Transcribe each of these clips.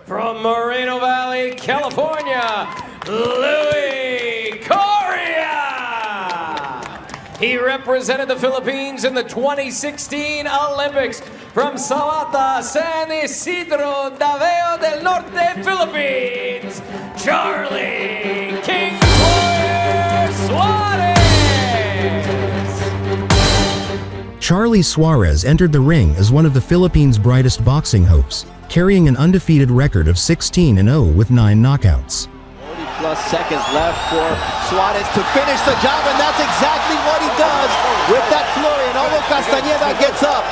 from Moreno Valley, California, Louis Coria. He represented the Philippines in the 2016 Olympics from Sawata, San Isidro, Davao del Norte, Philippines, Charly King Suarez. Charly Suarez entered the ring as one of the Philippines' brightest boxing hopes, carrying an undefeated record of 16-0 with 9 knockouts. 40+ seconds left for Suarez to finish the job, and that's exactly what he does with that flurry. And Olo Castañeda gets up.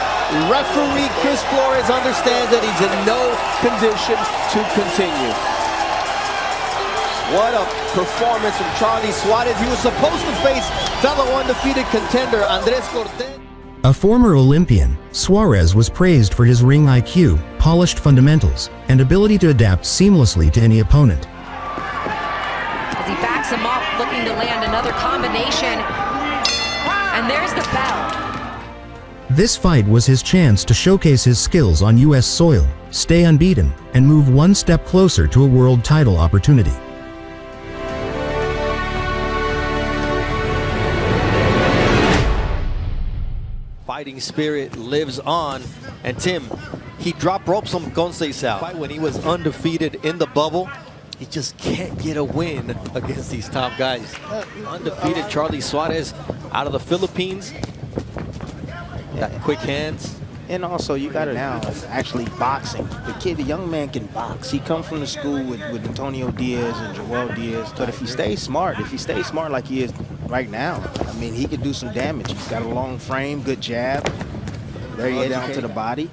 Referee Chris Flores understands that he's in no condition to continue. What a performance from Charly Suarez. He was supposed to face fellow undefeated contender Andres Cortez. A former Olympian, Suarez was praised for his ring IQ, polished fundamentals, and ability to adapt seamlessly to any opponent. As he backs him up, looking to land another combination. And there's the bell. This fight was his chance to showcase his skills on U.S. soil, stay unbeaten, and move one step closer to a world title opportunity. Fighting spirit lives on, and Tim, he dropped ropes on Conceição. When he was undefeated in the bubble, he just can't get a win against these top guys. Undefeated Charly Suarez out of the Philippines. Got quick hands. And also, you got to now actually boxing. The young man can box. He come from the school with Antonio Diaz and Joel Diaz. But if he stays smart like he is right now, I mean, he could do some damage. He's got a long frame, good jab, very down to the body.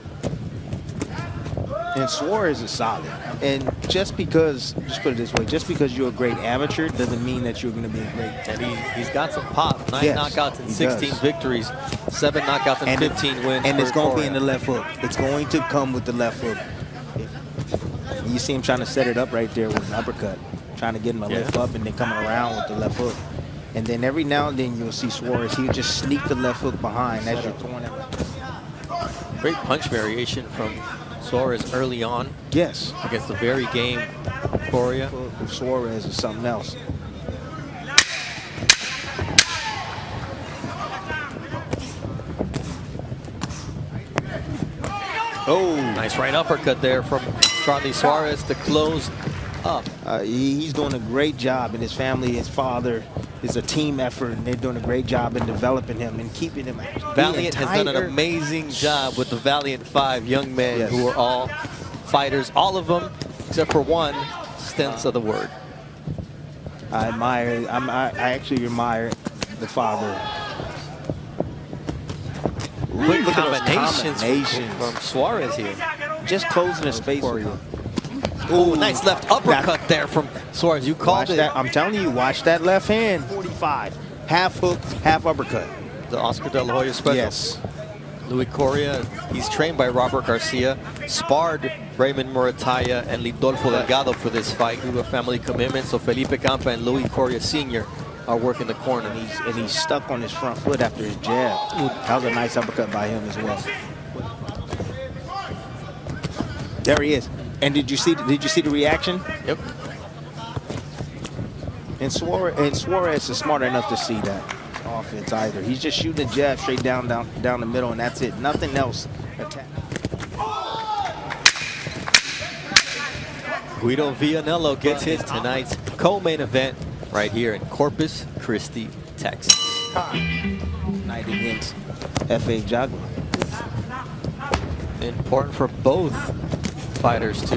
And Suarez is solid. And just because, just put it this way, just because you're a great amateur doesn't mean that you're going to be a great. And he's got some pop. 9 knockouts and 16 victories, 7 knockouts and 15 wins. And it's going to be in the left hook. It's going to come with the left hook. You see him trying to set it up right there with an uppercut, trying to get him to lift up and then coming around with the left hook. And then every now and then you'll see Suarez, he'll just sneak the left hook behind as you're throwing it. Great punch variation from Suarez early on. Yes. Against the very game Coria. Suarez is something else. Oh, nice right uppercut there from Charly Suarez to close up. He's doing a great job, and his family, his father, is a team effort, and they're doing a great job in developing him and keeping him. Valiant has done an amazing job with the Valiant 5 young men who are all fighters, all of them except for one, sense of the word. I actually admire the father. Quick combinations from Suarez here. Just closing his face for you. Oh, nice left uppercut there from Suarez. You called it. I'm telling you, watch that left hand. 45. Half hook, half uppercut. The Oscar De La Hoya special. Yes. Louis Coria, he's trained by Robert Garcia, sparred Raymond Murataya and Lidolfo Delgado for this fight due to a family commitment. So Felipe Campa and Louis Coria Sr. are working the corner. And he's stuck on his front foot after his jab. That was a nice uppercut by him as well. There he is. And did you see the reaction? Yep. And Suarez is smart enough to see that offense either. He's just shooting a jab straight down the middle, and that's it. Nothing else. Attack. Guido Villanello gets his tonight's co-main event right here in Corpus Christi, Texas. Night against F.A. Jagua. Important for both fighters to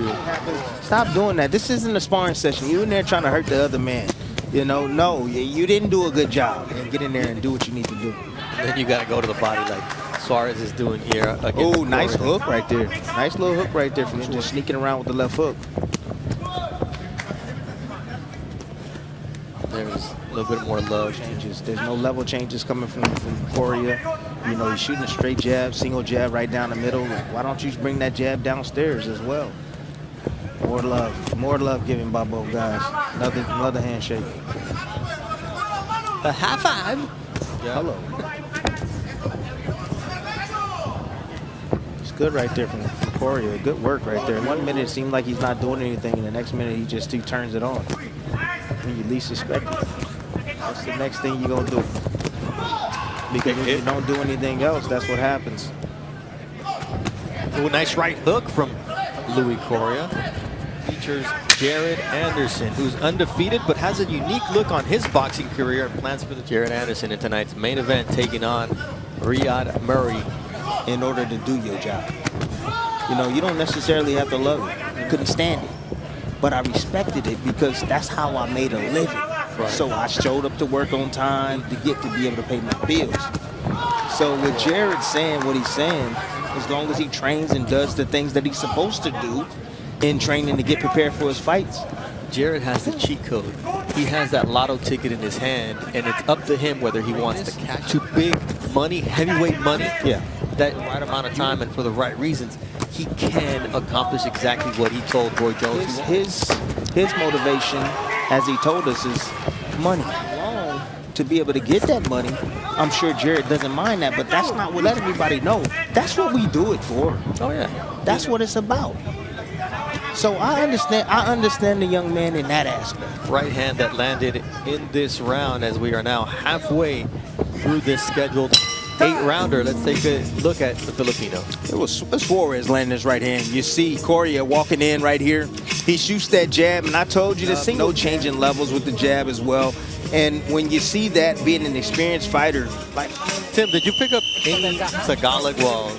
stop doing that. This isn't a sparring session. You're in there trying to hurt the other man. You know, no, you didn't do a good job. And get in there and do what you need to do. And then you got to go to the body like Suarez is doing here. Oh, nice hook right there. Nice little hook right there from him, just sneaking around with the left hook. There's a little bit more love. Changes. There's no level changes coming from Coria. You know, he's shooting a straight jab, single jab right down the middle. Why don't you bring that jab downstairs as well? More love given by both guys. Another handshake. A high five. Yeah. Hello. It's good right there from Coria. Coria. Good work right there. 1 minute it seemed like he's not doing anything, and the next minute he turns it on. When you least expect it. What's the next thing you're going to do? Because if you don't do anything else, that's what happens. Ooh, nice right hook from Louis Coria. Features Jared Anderson, who's undefeated but has a unique look on his boxing career, and plans for the Jared Anderson in tonight's main event, taking on Merhy. In order to do your job. You know, you don't necessarily have to love it. I couldn't stand it. But I respected it because that's how I made a living. Right. So I showed up to work on time to be able to pay my bills. So with Jared saying what he's saying, as long as he trains and does the things that he's supposed to do in training to get prepared for his fights. Jared has the cheat code. He has that lotto ticket in his hand, and it's up to him whether he wants to catch to big money, heavyweight money, that right amount of time and for the right reasons. He can accomplish exactly what he told Roy Jones. His motivation, as he told us, is money. To be able to get that money, I'm sure Jared doesn't mind that, but that's not what let everybody know. That's what we do it for. Oh yeah, that's what it's about. So I understand the young man in that aspect. Right hand that landed in this round, as we are now halfway through this scheduled 8-rounder. Let's take a look at the Filipino. It was Suarez landing his right hand. You see Coria walking in right here. He shoots that jab, and I told you to no changing levels with the jab as well. And when you see that, being an experienced fighter, like Tim, did you pick up any Tagalog while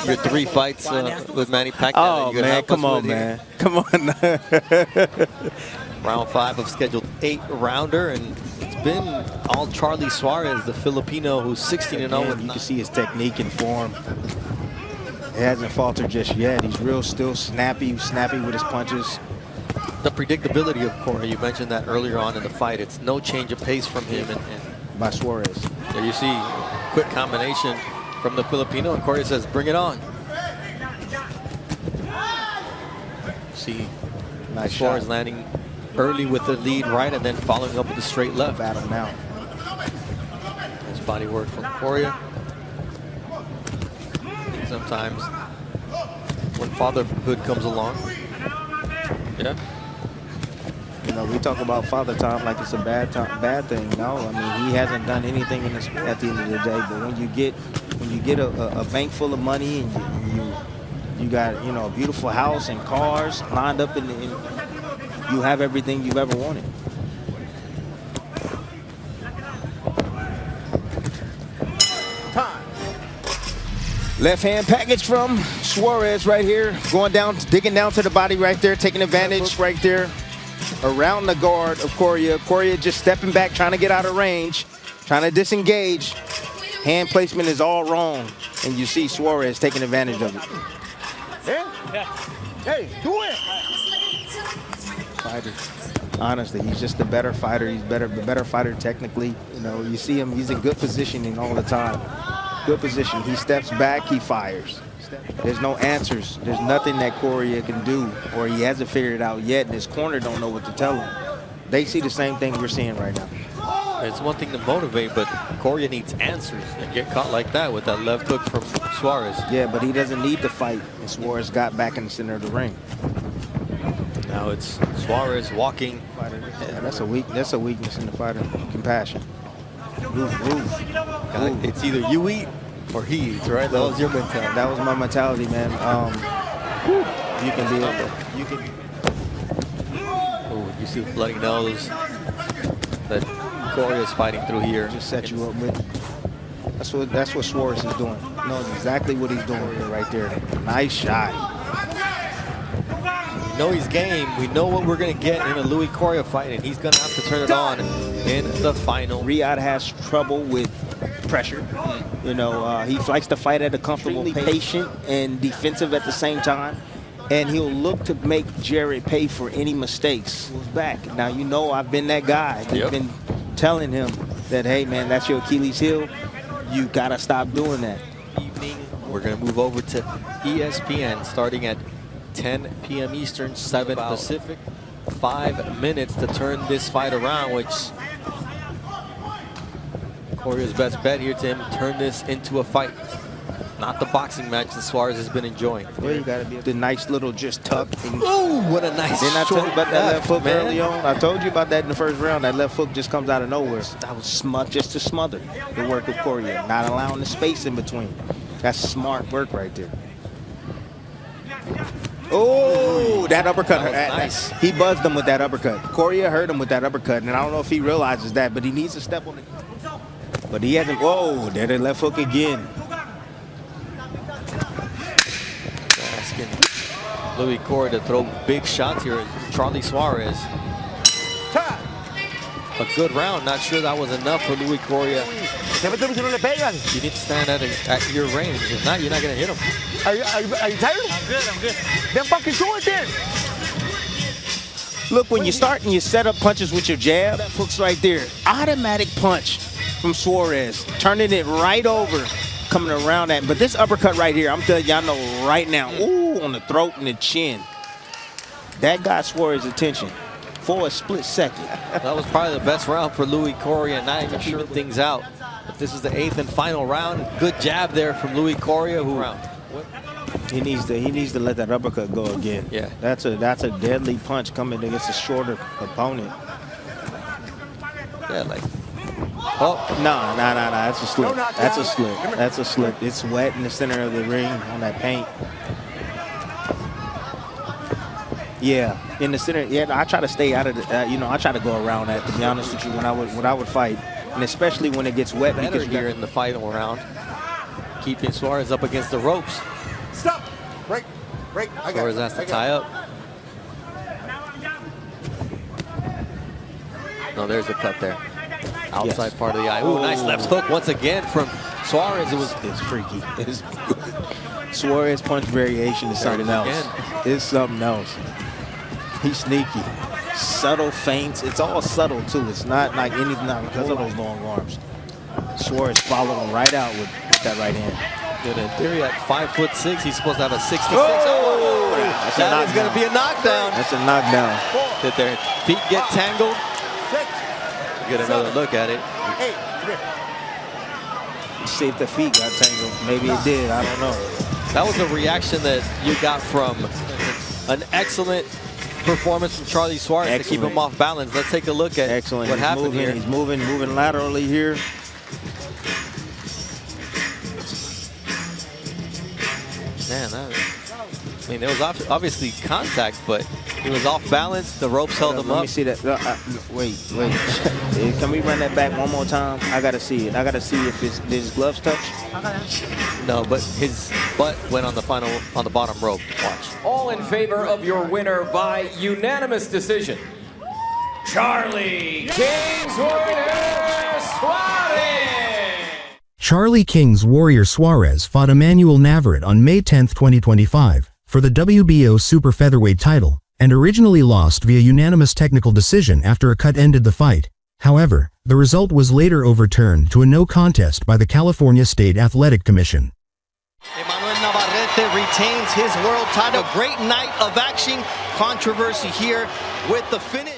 your 3 fights with Manny Pacquiao? Oh man, come on, man, come on. Round 5 of scheduled 8-rounder, and it's been all Charly Suarez, the Filipino, who's 16-0. You can see his technique and form. It hasn't faltered just yet. He's still snappy with his punches. The predictability of Coria, you mentioned that earlier on in the fight. It's no change of pace from him. And by Suarez. There you see quick combination from the Filipino, and Coria says, bring it on. See nice Suarez shot. Landing early with the lead right and then following up with a straight left. Battle now. Nice body work from Coria. Sometimes when fatherhood comes along. Yeah. You know, we talk about father time like it's a bad thing. No, I mean, he hasn't done anything in this at the end of the day. But when you get a bank full of money and you got a beautiful house and cars lined up and you have everything you've ever wanted. Left hand package from Suarez right here. Going down, digging down to the body right there, taking advantage right there. Around the guard of Coria. Coria just stepping back, trying to get out of range, trying to disengage. Hand placement is all wrong. And you see Suarez taking advantage of it. Yeah. Hey, do it. Fighter. Honestly, he's just a better fighter. He's the better fighter technically. You know, you see him, he's in good positioning all the time. Good position. He steps back, he fires. There's no answers. There's nothing that Coria can do, or he hasn't figured it out yet, and his corner don't know what to tell him. They see the same thing we're seeing right now. It's one thing to motivate, but Coria needs answers, and get caught like that with that left hook from Suarez. Yeah, but he doesn't need to fight, and Suarez got back in the center of the ring. Now it's Suarez walking. Yeah, that's a weakness in the fighter. Compassion. Move. It's either you eat or he eats, right? That was your mentality. That was my mentality, man. You can be able. You can. Oh, you see the bloody nose that Coria is fighting through here. Just set you up with. That's what Suarez is doing. Knows exactly what he's doing right there. Nice shot. We know he's game. We know what we're going to get in a Louis Coria fight, and he's going to have to turn it on in the final. Riyadh has trouble with pressure. You know, he likes to fight at a comfortable pace, patient and defensive at the same time. And he'll look to make Jared pay for any mistakes. Back. Now, you know, I've been that guy. I've been telling him that, hey, man, that's your Achilles heel. You got to stop doing that. Evening, we're going to move over to ESPN starting at 10 p.m. Eastern, 7 Pacific. 5 minutes to turn this fight around, which Coria's best bet here, Tim, turn this into a fight. Not the boxing match that Suarez has been enjoying. Well, you gotta be the nice little just tuck. Ooh, what a nice Didn't I tell you about that left hook man. early on? I told you about that in the first round. That left hook just comes out of nowhere. That was just to smother the work of Coria, not allowing the space in between. That's smart work right there. Oh, that uppercut. That was nice. He buzzed him with that uppercut. Coria hurt him with that uppercut, and I don't know if he realizes that, but he needs to step on it. But he hasn't. Whoa, there the left hook again. Asking Louis Coria to throw big shots here. Charly Suarez. A good round. Not sure that was enough for Louis Coria. You need to stand at your range. If not, you're not going to hit him. Are you tired? I'm good. Then fucking do it then. Look, when you start and you set up punches with your jab, that hook's right there. Automatic punch from Suarez, turning it right over, coming around that. But this uppercut right here, I'm telling y'all know right now, ooh, on the throat and the chin. That got Suarez's attention for a split second. That was probably the best round for Louis Coria. Not even sure things out. But this is the 8th and final round. Good jab there from Louis Coria. He needs to let that uppercut go again. Yeah. That's a deadly punch coming against a shorter opponent. Yeah, like. Oh. No. That's a slip. That's a slip. That's a slip. It's wet in the center of the ring on that paint. Yeah, in the center. Yeah, I try to stay out of the. I try to go around that. To be honest with you, when I would fight, and especially when it gets wet. Better because here in the final round, keeping Suarez up against the ropes. Stop. Break. Suarez has to tie up. No, there's a cut there. Outside part of the eye. Ooh, nice left hook once again from Suarez. It's freaky. It's Suarez punch variation is something else. It's something else. He's sneaky. Subtle feints. It's all subtle too. It's not like anything because of those long arms. Suarez followed him right out with that right hand. Good in theory at 5'6", he's supposed to have a 66. Oh! That is going to be a knockdown. That's a knockdown. Did their feet get tangled? Get another look at it. See if the feet got tangled. Maybe it did. I don't know. That was a reaction that you got from an excellent performance from Charly Suarez to keep him off balance. Let's take a look at what happened here. He's moving laterally here. Man, I mean, there was obviously contact, but he was off balance. The ropes held him up. Let me see that. Wait. Can we run that back one more time? I got to see it. I got to see if did his gloves touch? No, but his butt went on the bottom rope. Watch. All in favor of your winner by unanimous decision, Charly King's Warrior Suarez. Charly King's Warrior Suarez fought Emmanuel Navarrete on May 10, 2025, for the WBO Super Featherweight title, and originally lost via unanimous technical decision after a cut ended the fight. However, the result was later overturned to a no contest by the California State Athletic Commission. Emmanuel Navarrete retains his world title. A great night of action, controversy here with the finish.